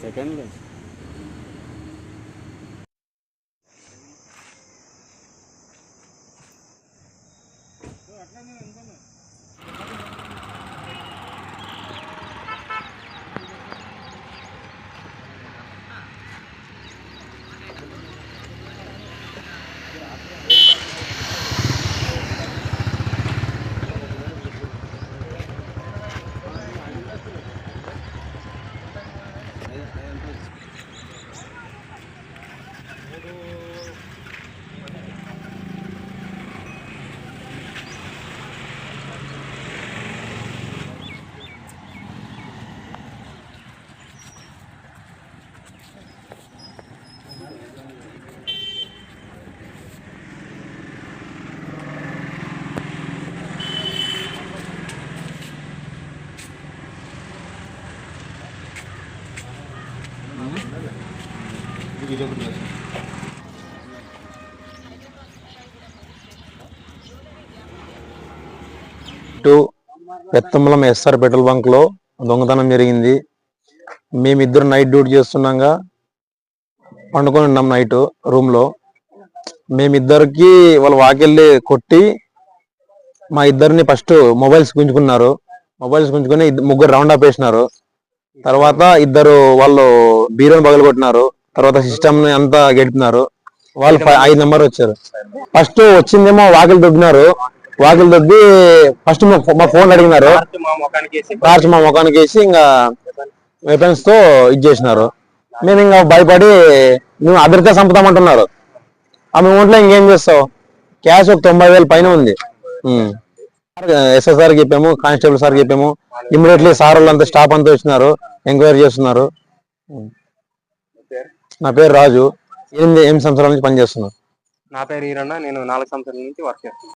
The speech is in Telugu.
సెకండ్ పెత్తమలం ఎస్ఆర్ పెట్రోల్ బంక్ లో దొంగతనం జరిగింది. మేమిద్దరు నైట్ డ్యూటీ చేస్తున్నాగా పండుకొని ఉన్నాం నైట్ రూమ్ లో. మేమిద్దరికి వాళ్ళు వాకెళ్ళి కొట్టి మా ఇద్దరిని ఫస్ట్ మొబైల్స్ గుంజుకున్నారు. మొబైల్స్ గుంజుకుని ముగ్గురు రౌండ్ అప్ వేసినారు. తర్వాత ఇద్దరు వాళ్ళు బీరోని పగలు కొట్టినారు. తర్వాత సిస్టమ్ ని అంతా గెలిపినారు. వాళ్ళు 5 నెంబర్ వచ్చారు. ఫస్ట్ వచ్చిందేమో వాకిలు దొబ్బినారు. వాకిలు దొబ్బి ఫస్ట్ మా ఫోన్ అడిగినారు. టార్చ్ మా ముఖానికి వేసి ఇంకా వెపన్స్ తో ఇది చేసినారు. మేము ఇంకా భయపడి మేము అదరితో చంపుతామంటున్నారు. ఆమె ఒంట్లో ఇంకేం చేస్తావు, క్యాష్ ఒక 90,000 పైన ఉంది. ఎస్ఎస్ఆర్ చెప్పాము, కానిస్టేబుల్ సార్ చెప్పాము. ఇమ్మీడియట్లీ సార్ వాళ్ళంతా స్టాఫ్ అంతా వచ్చినారు, ఎంక్వైరీ చేస్తున్నారు. నా పేరు రాజు, 8 సంవత్సరాల నుంచి పనిచేస్తున్నాను. నా పేరు ఈరన్న, నేను 4 సంవత్సరాల నుంచి వర్క్ చేస్తున్నాను.